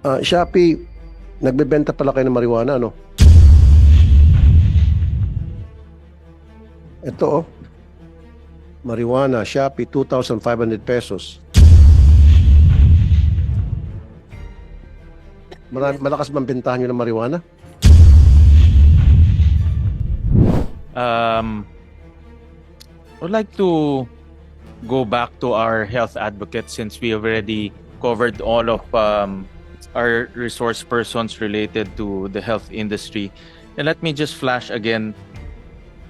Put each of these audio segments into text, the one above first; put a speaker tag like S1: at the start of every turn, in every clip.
S1: Shopee, nagbebenta pala kayo ng marijuana, ano? Ito, oh. Marijuana, Shopee, 2,500 pesos. Malakas bang bentahan nyo ng marijuana?
S2: I would like to go back to our health advocates since we already covered all of our resource persons related to the health industry. And let me just flash again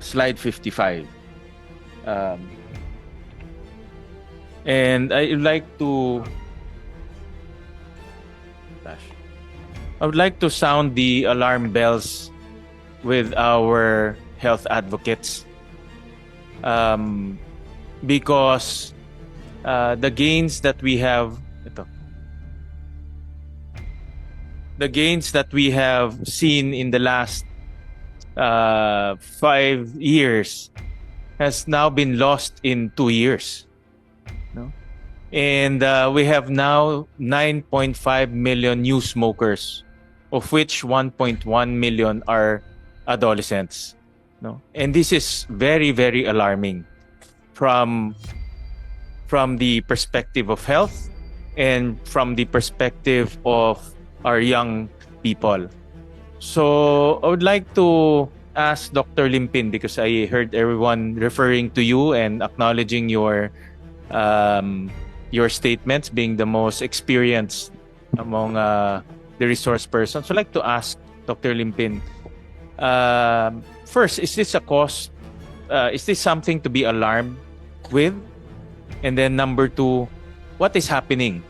S2: slide 55. And I would like to sound the alarm bells with our health advocates, because the gains that we have seen in the last 5 years has now been lost in 2 years. No? And we have now 9.5 million new smokers, of which 1.1 million are adolescents. No? And this is very, very alarming from the perspective of health and from the perspective of our young people. So I would like to ask Dr. Limpin, because I heard everyone referring to you and acknowledging your statements being the most experienced among the resource persons. So I'd like to ask Dr. Limpin, first, is this a cause? Is this something to be alarmed with? And then number two, what is happening?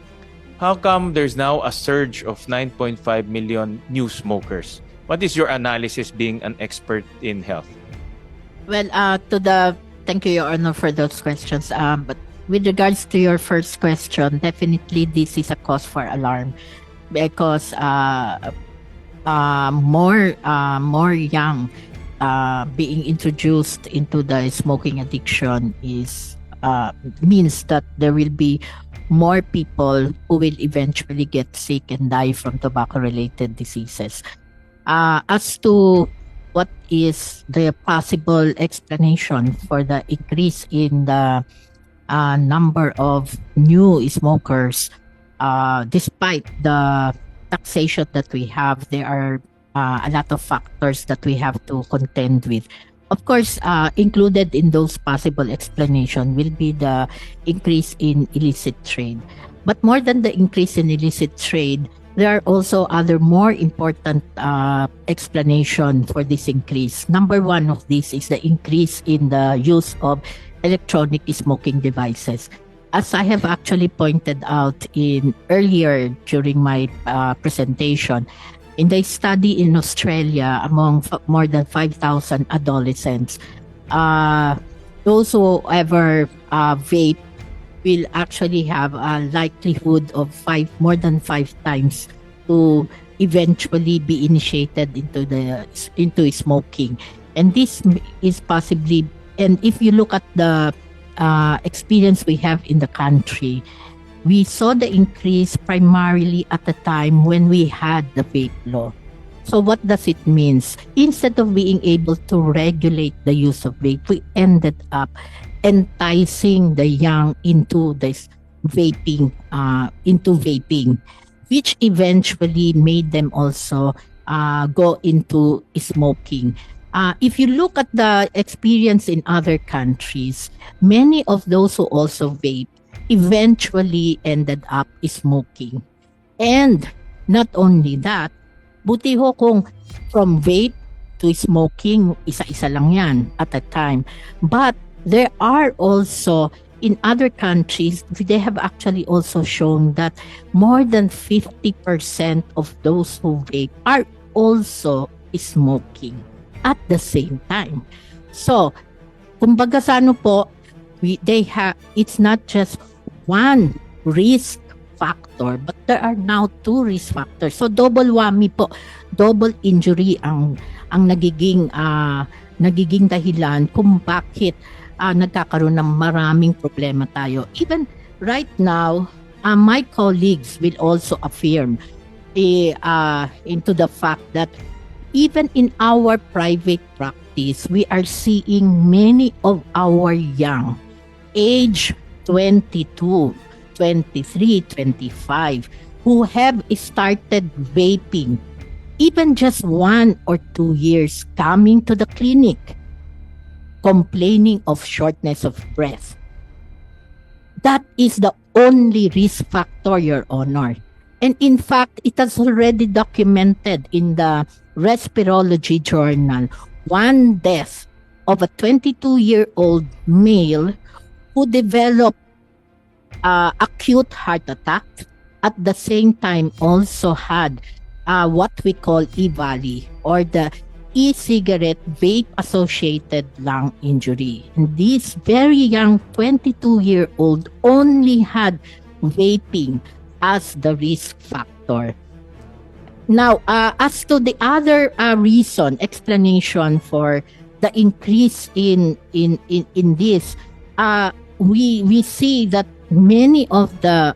S2: How come there's now a surge of 9.5 million new smokers? What is your analysis being an expert in health?
S3: Well, thank you, Your Honor, for those questions. But with regards to your first question, definitely this is a cause for alarm because more young being introduced into the smoking addiction is means that there will be more people who will eventually get sick and die from tobacco-related diseases. As to what is the possible explanation for the increase in the number of new smokers, despite the taxation that we have, there are a lot of factors that we have to contend with. Of course, included in those possible explanation will be the increase in illicit trade. But more than the increase in illicit trade, there are also other more important explanation for this increase. Number one of this is the increase in the use of electronic smoking devices. As I have actually pointed out in earlier during my presentation, in the study in Australia among more than 5,000 adolescents, those who ever vape will actually have a likelihood of more than five times to eventually be initiated into smoking. And this is possibly, and if you look at the experience we have in the country, we saw the increase primarily at the time when we had the vape law. So what does it mean? Instead of being able to regulate the use of vape, we ended up enticing the young into this vaping, which eventually made them also go into smoking. If you look at the experience in other countries, many of those who also vape eventually ended up smoking. And not only that, buti ho kung from vape to smoking, isa-isa lang yan at a time. But there are also, in other countries, they have actually also shown that more than 50% of those who vape are also smoking at the same time. So, kumbaga sa ano po, it's not just one risk factor, but there are now two risk factors. So double whammy po, double injury ang nagiging dahilan kung bakit nagkakaroon ng maraming problema tayo. Even right now, my colleagues will also affirm into the fact that even in our private practice, we are seeing many of our young, age 22, 23, 25, who have started vaping, even just 1 or 2 years coming to the clinic, complaining of shortness of breath. That is the only risk factor, Your Honor. And in fact, it has already documented in the Respirology Journal one death of a 22-year-old male who developed acute heart attack, at the same time also had what we call EVALI, or the e-cigarette vape associated lung injury. And this very young 22-year-old only had vaping as the risk factor. Now, as to the other explanation for the increase in this, we see that many of the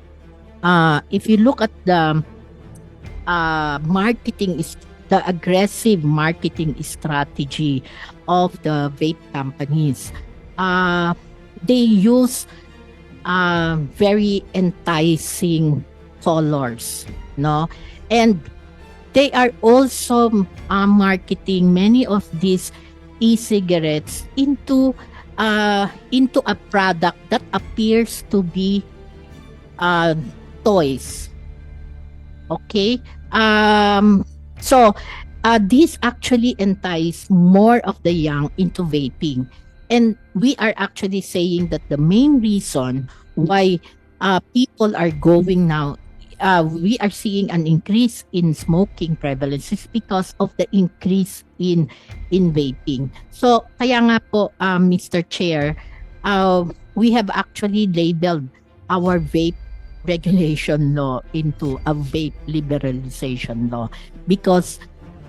S3: if you look at the the aggressive marketing strategy of the vape companies, they use very enticing colors, no? And they are also marketing many of these e-cigarettes into a product that appears to be toys. Okay? So this actually entice more of the young into vaping. And we are actually saying that the main reason why people are going now, we are seeing an increase in smoking prevalence is because of the increase in vaping. So kaya nga po, Mr. Chair, we have actually labeled our vape regulation law into a vape liberalization law, because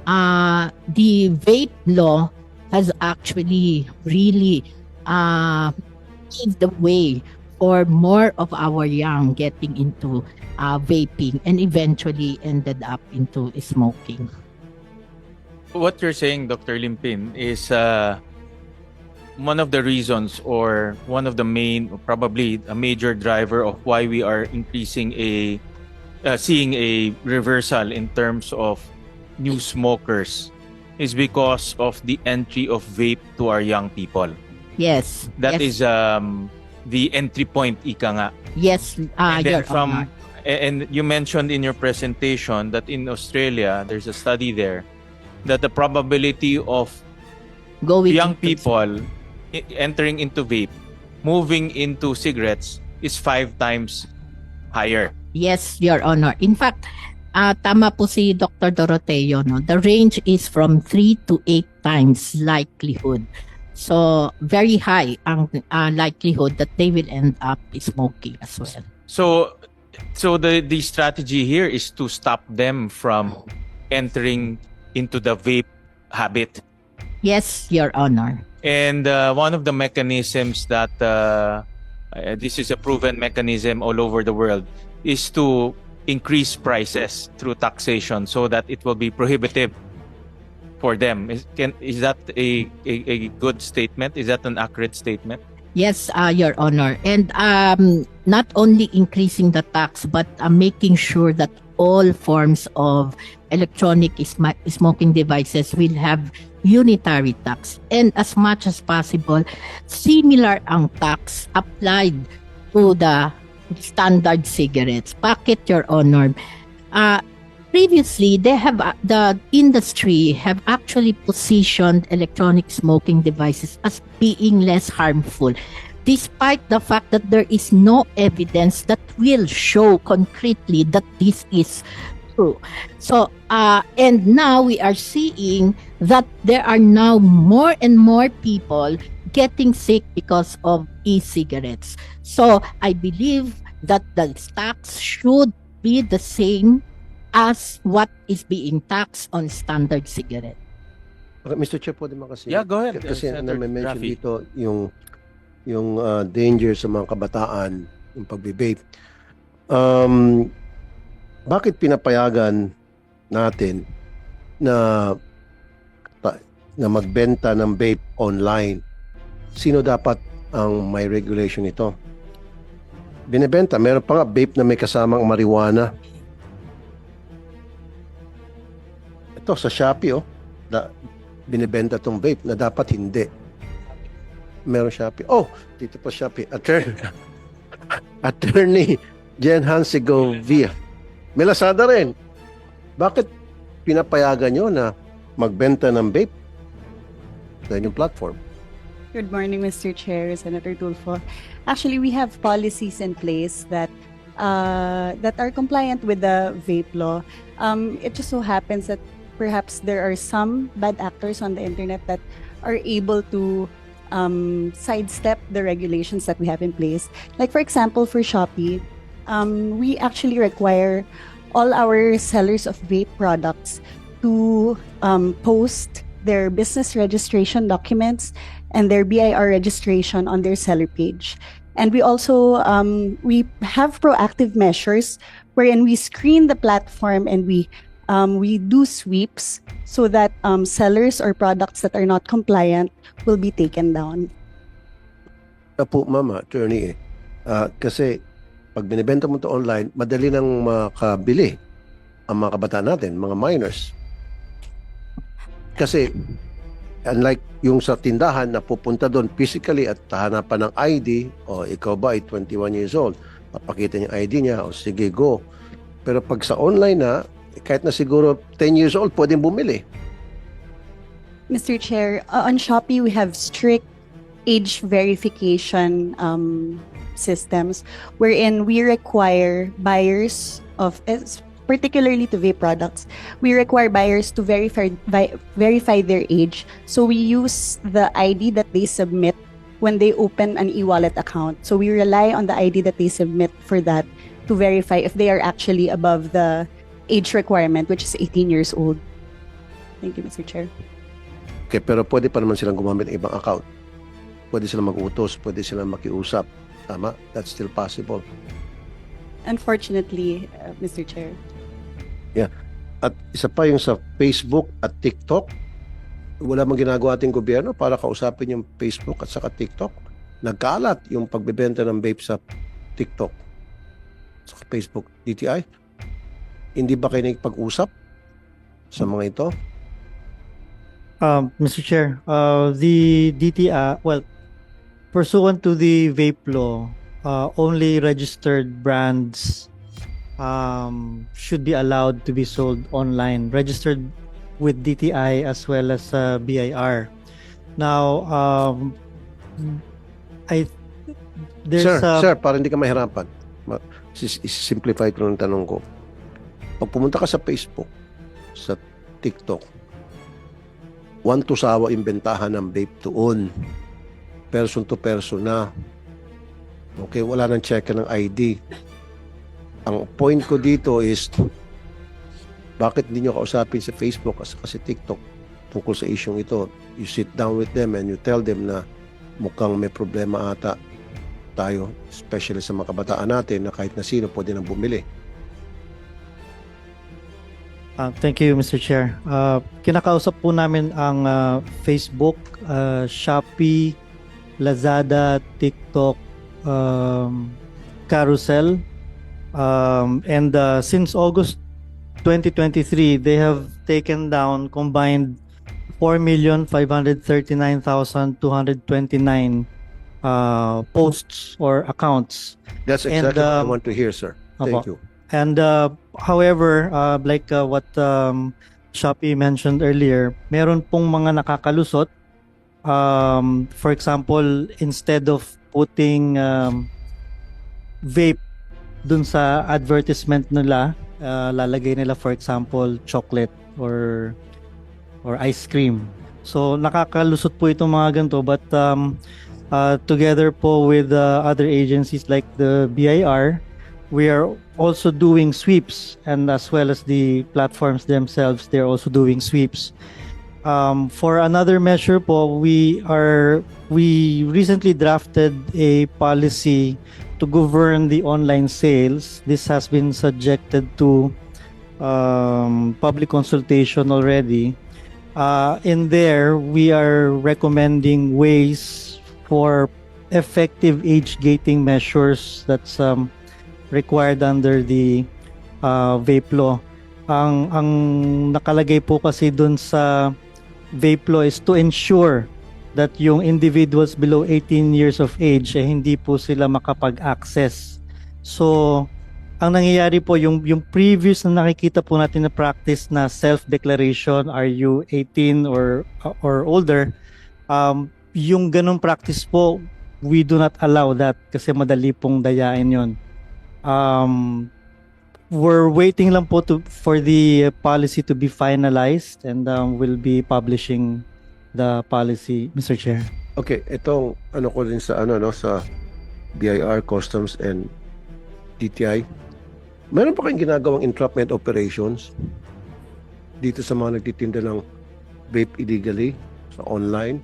S3: the vape law has actually really paved the way for more of our young getting into vaping and eventually ended up into smoking.
S2: What you're saying, Dr. Limpin, is one of the reasons, or one of the main, or probably a major driver of why we are increasing seeing a reversal in terms of new smokers, is because of the entry of vape to our young people.
S3: Yes.
S2: That
S3: yes.
S2: is the entry point, ika nga.
S3: Yes.
S2: And then
S3: Your Honor.
S2: and you mentioned in your presentation that in Australia, there's a study there that the probability of
S3: Going
S2: young
S3: into-
S2: people entering into vape, moving into cigarettes, is 5 times higher.
S3: Yes, Your Honor. In fact, tama po si Dr. Doroteo, no? The range is from 3 to 8 times likelihood. So, very high ang likelihood that they will end up smoking as well.
S2: So the strategy here is to stop them from entering into the vape habit.
S3: Yes, Your Honor.
S2: And one of the mechanisms that this is a proven mechanism all over the world, is to increase prices through taxation so that it will be prohibitive for them. Is that a good statement? Is that an accurate statement?
S3: Yes, Your Honor. And not only increasing the tax, but making sure that all forms of electronic smoking devices will have unitary tax. And as much as possible, similar ang tax applied to the standard cigarettes. Bakit, Your Honor? Previously, the industry have actually positioned electronic smoking devices as being less harmful, despite the fact that there is no evidence that will show concretely that this is true. So, and now we are seeing that there are now more and more people getting sick because of e-cigarettes. So, I believe that the tax should be the same as what is being taxed on standard cigarette.
S1: Mr. Chair, pwede mo kasi.
S2: Yeah, go ahead.
S1: Kasi
S2: Senator
S1: na-mention
S2: Raffy.
S1: dito yung danger sa mga kabataan, yung pagbe-vape. bakit pinapayagan natin na na magbenta ng vape online? Sino dapat ang may regulation ito? Binibenta, meron pa nga vape na may kasamang marijuana. Ito sa Shopee, binibenta tong vape na dapat hindi. Meron Shopee. Oh, dito pa Shopee. Attorney Jen Hansegovia. May Lazada rin. Bakit pinapayagan nyo na magbenta ng vape? Dahil yung platform.
S4: Good morning, Mr. Chair, Senator Tulfo. Actually, we have policies in place that are compliant with the vape law. It just so happens that perhaps there are some bad actors on the internet that are able to sidestep the regulations that we have in place. Like for example, for Shopee, we actually require all our sellers of vape products to post their business registration documents and their BIR registration on their seller page. And we also we have proactive measures wherein we screen the platform and we do sweeps so that sellers or products that are not compliant will be taken down.
S1: Po, Mama, attorney kasi pag binibenta mo to online, madali nang makabili ang mga kabataan natin, mga minors. Kasi unlike yung sa tindahan na pupunta doon physically at hanapan ng ID, o ikaw ba ay 21 years old, papakita niya ID niya, o sige go. Pero pag sa online na, kahit na siguro 10 years old, pwedeng bumili.
S4: Mr. Chair, on Shopee, we have strict age verification systems wherein we require buyers of, particularly to vape products, we require buyers to verify their age. So we use the ID that they submit when they open an e-wallet account. So we rely on the ID that they submit for that to verify if they are actually above the age requirement, which is 18 years old. Thank you, Mr. Chair.
S1: Okay, pero pwede pa naman silang gumamit ng ibang account. Pwede silang mag-utos, pwede silang makiusap. Tama? That's still possible.
S4: Unfortunately, Mr. Chair.
S1: At isa pa yung sa Facebook at TikTok, wala mang ginagawa ating gobyerno para kausapin yung Facebook at saka TikTok. Nagkalat yung pagbebenta ng vape sa TikTok, sa Facebook, DTI. Hindi ba kayo nagpag-usap sa mga ito?
S5: Mr. Chair, the DTI, pursuant to the vape law, only registered brands should be allowed to be sold online, registered with DTI as well as BIR. Now,
S1: Sir, para hindi ka mahirapan, simplify ko ng tanong ko. Pag pumunta ka sa Facebook, sa TikTok, one to sawa imbentahan ng vape doon. Person to person na. Okay, wala nang check ng ID. Ang point ko dito is, bakit hindi nyo kausapin sa Facebook kasi TikTok tungkol sa isyong ito? You sit down with them and you tell them na mukhang may problema ata tayo, especially sa mga kabataan natin na kahit na sino pwede nang bumili.
S5: Thank you, Mr. Chair. Kinakausap po namin ang Facebook, Shopee, Lazada, TikTok, Carousel. And since August 2023, they have taken down combined 4,539,229 posts or accounts.
S1: That's exactly what I want to hear, sir. Thank you.
S5: And however, like what Shopee mentioned earlier, meron pong mga nakakalusot. For example, instead of putting vape dun sa advertisement nila, lalagay nila for example chocolate or ice cream. So nakakalusot po itong mga ganito, but together po with other agencies like the BIR, we are also doing sweeps, and as well as the platforms themselves, they're also doing sweeps. For another measure po, we recently drafted a policy to govern the online sales, this has been subjected to public consultation already. In there, we are recommending ways for effective age gating measures that's required under the vape law. Ang nakalagay po kasi dun sa vape law is to ensure that yung individuals below 18 years of age hindi po sila makapag-access. So, ang nangyayari po yung previous na nakikita po natin na practice na self-declaration, are you 18 or older, yung ganong practice po, we do not allow that kasi madali pong dayain yon. We're waiting lang po for the policy to be finalized, and we'll be publishing the policy, Mr. Chair.
S1: Okay, itong ano ko din sa sa BIR, Customs and DTI. Meron pa kayong ginagawang entrapment operations dito sa mga nagtitinda ng vape illegally sa online?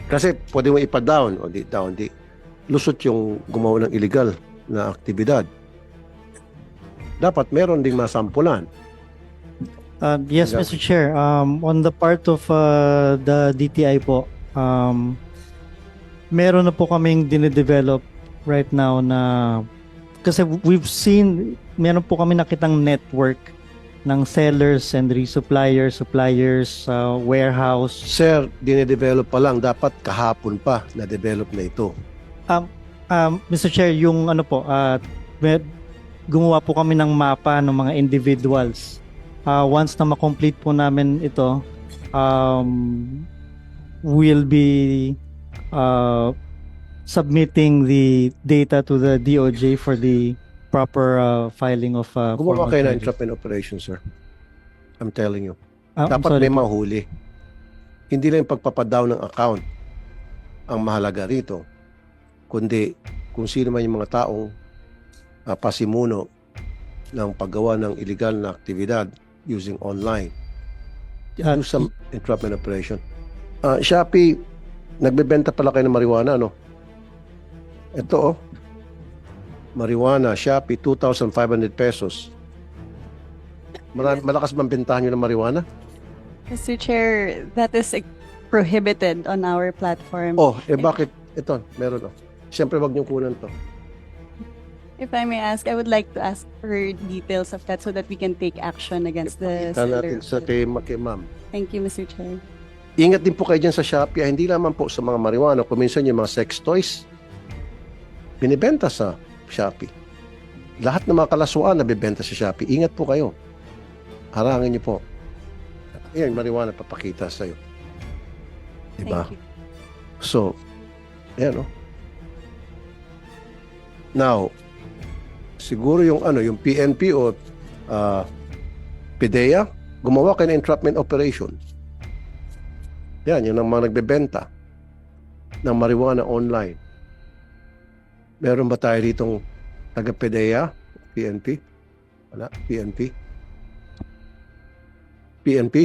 S1: Kasi pwede mo ipa-down o di lusot yung gumawa ng illegal na aktibidad. Dapat meron ding masampulan.
S5: Yes,
S1: Yeah.
S5: Mr. Chair. On the part of the DTI po, meron na po kaming dine-develop right now na kasi we've seen, meron po kami nakitang network ng sellers and resuppliers, suppliers, warehouse.
S1: Sir, dine-develop pa lang. Dapat kahapon pa na-develop na ito.
S5: Mr. Chair, yung ano po, gumawa po kami ng mapa ng mga individuals. Once na ma-complete po namin ito, we'll be submitting the data to the DOJ for the proper filing of
S1: Gumawa
S5: formal
S1: kayo ng
S5: charges.
S1: entrapment operation, sir. I'm telling you.
S5: I'm
S1: Dapat
S5: sorry
S1: may
S5: po.
S1: mahuli. Hindi lang yung pagpapadown ng account ang mahalaga rito, kundi kung sino man yung mga taong pasimuno ng paggawa ng illegal na aktibidad using online. Do some entrapment operation. Shopee, nagbebenta pala kayo ng marijuana, no? Ito, marijuana, Shopee, 2,500 pesos. Malakas bang bentahan nyo ng marijuana?
S4: Mr. Chair, that is prohibited on our platform.
S1: Oh, bakit? Ito, meron, oh. Siyempre, wag niyong kunan to.
S4: If I may ask, I would like to ask for details of that so that we can take action against the
S1: Ipakita natin
S4: seller.
S1: sa kay ma'am.
S4: Thank you, Mr. Chair.
S1: Ingat din po kayo dyan sa Shopee. Hindi naman po sa mga marijuana. Kung minsan yung mga sex toys, binibenta sa Shopee. Lahat ng mga kalaswaan na bibenta sa Shopee. Ingat po kayo. Harangin niyo po. Ayan, marijuana papakita sa'yo. Diba?
S4: Thank you.
S1: So, ayan, oh. Now, siguro yung yung PNP o PDEA, gumawa kayo ng entrapment operation. Yan, yun ang mga nagbebenta ng marijuana online. Meron ba tayo ditong taga PDEA? PNP? Wala? PNP? PNP?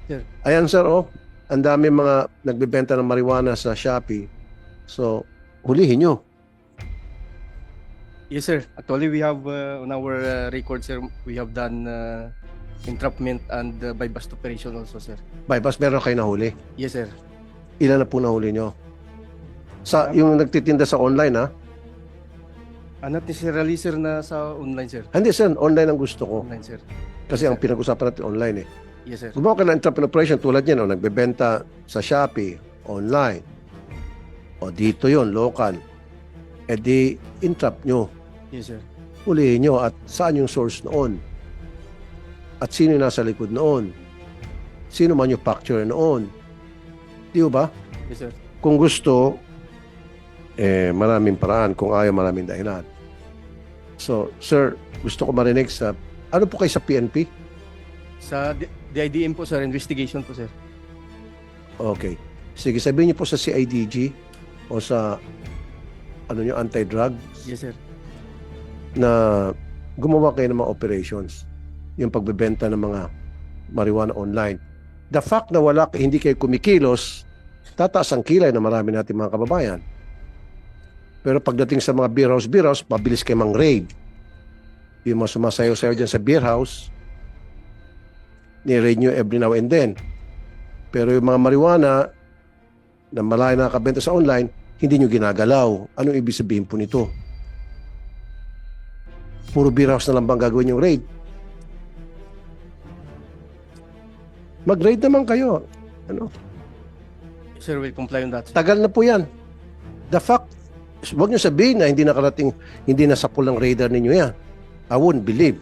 S6: Sir.
S1: Ayan, sir, oh. Ang dami mga nagbebenta ng marijuana sa Shopee. So, hulihin nyo.
S6: Yes, sir. Actually, we have on our record, sir, we have done entrapment and buy-bust operation also, sir.
S1: Bypass, meron kayo nahuli.
S6: Yes, sir.
S1: Ilan na po nahuli nyo? Sa, yung nagtitinda sa online, ha?
S6: Not necessarily, sir, na sa online, sir.
S1: Hindi, sir. Online ang gusto ko.
S6: Online, sir.
S1: Kasi ang pinag-usapan natin online, eh.
S6: Yes, sir.
S1: Gumawa ka ng entrapment operation tulad yan, o nagbebenta sa Shopee, online. O dito yon local. E di, entrap nyo.
S6: Yes, sir.
S1: Hulihin nyo at saan yung source noon. At sino yung nasa likod noon. Sino manufacturer noon. Di ba?
S6: Yes, sir.
S1: Kung gusto, maraming paraan. Kung ayaw, maraming dahilan. So, sir, gusto ko marinig sa, ano po kayo sa PNP?
S6: Sa DIDM po, sir, investigation po, sir.
S1: Okay. Sige, sabihin niyo po sa CIDG o sa anti-drug
S6: Yes, sir.
S1: na gumawa kayo ng mga operations. Yung pagbebenta ng mga marijuana online. The fact na hindi kayo kumikilos, tataas ang kilay na marami natin mga kababayan. Pero pagdating sa mga beer house, mabilis kayo mang-raid. Yung mga sumasayaw-sayaw dyan sa beer house, ni-raid nyo every now and then. Pero yung mga marijuana na malayo nakakabenta sa online, hindi nyo ginagalaw. Anong ibig sabihin po nito? Puro beer house na lang bang gagawin yung raid? Mag-raid naman kayo. Ano?
S6: Sir, will comply on that, sir.
S1: Tagal na po yan. The fact, huwag nyo sabihin na hindi nakarating, hindi nasapul ng radar ninyo yan. I wouldn't believe.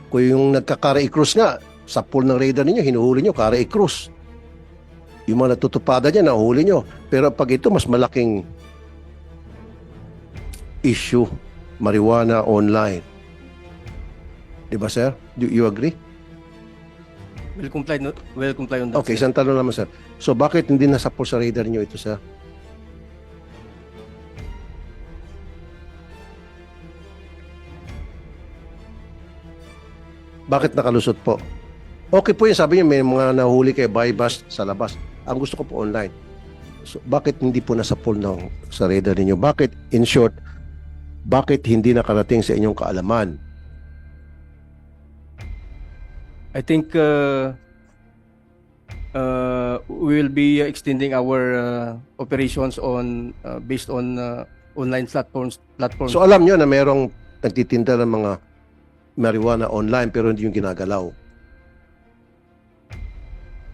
S1: Kung yung nagka-Carey Cruz nga, sapul ng radar ninyo, hinuhuli nyo, Carey Cruz. Yung mga natutupada niya, nahuhuli nyo. Pero pag ito, mas malaking issue, marijuana online. Di ba, sir? Do you agree?
S6: Will comply on that,
S1: Okay,
S6: sir.
S1: isang tanong naman, sir. So, bakit hindi nasapul sa radar niyo ito, sir? Bakit nakalusot po? Okay po yun, sabi niyo may mga nahuli kayo by bus sa labas. Ang gusto ko po online. So, bakit hindi po nasapul sa radar ninyo? Bakit, in short, bakit hindi nakarating sa inyong kaalaman?
S6: I think we will be extending our operations on based on online platforms.
S1: So alam nyo na merong nagtitinda ng mga marijuana online pero hindi yung ginagalaw.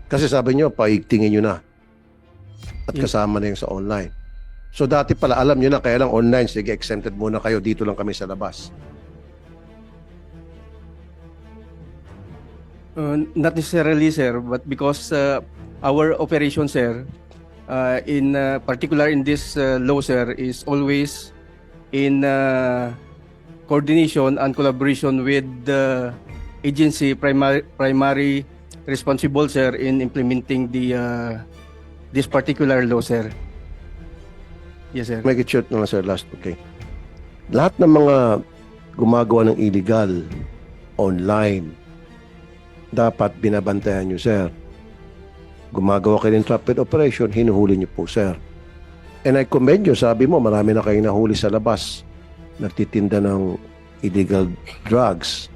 S1: Kasi sabi nyo, paigtingin nyo na. At
S6: Yes.
S1: kasama na yung sa online. So dati pala, alam nyo na, kaya lang online, sige, exempted muna kayo, dito lang kami sa labas.
S6: Not necessarily, sir, but because our operation, sir, in particular in this law, sir, is always in coordination and collaboration with the agency primary responsible, sir, in implementing the this particular law, sir. Yes, sir.
S1: Make it short na lang, sir, last, okay. Lahat ng mga gumagawa ng illegal online, dapat binabantayan nyo, sir. Gumagawa kayo ng traffic operation, hinuhuli nyo po, sir. And I commend you, sabi mo, marami na kayong nahuli sa labas. Nagtitinda ng illegal drugs.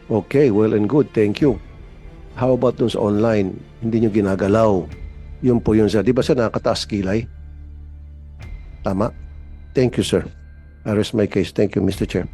S1: Okay, well and good, thank you. How about dun sa online? Hindi nyo ginagalaw. Yun po yun, sir. Di ba, sir, nakakataas kilay? Tama? Thank you, sir. I rest my case. Thank you, Mr. Chair.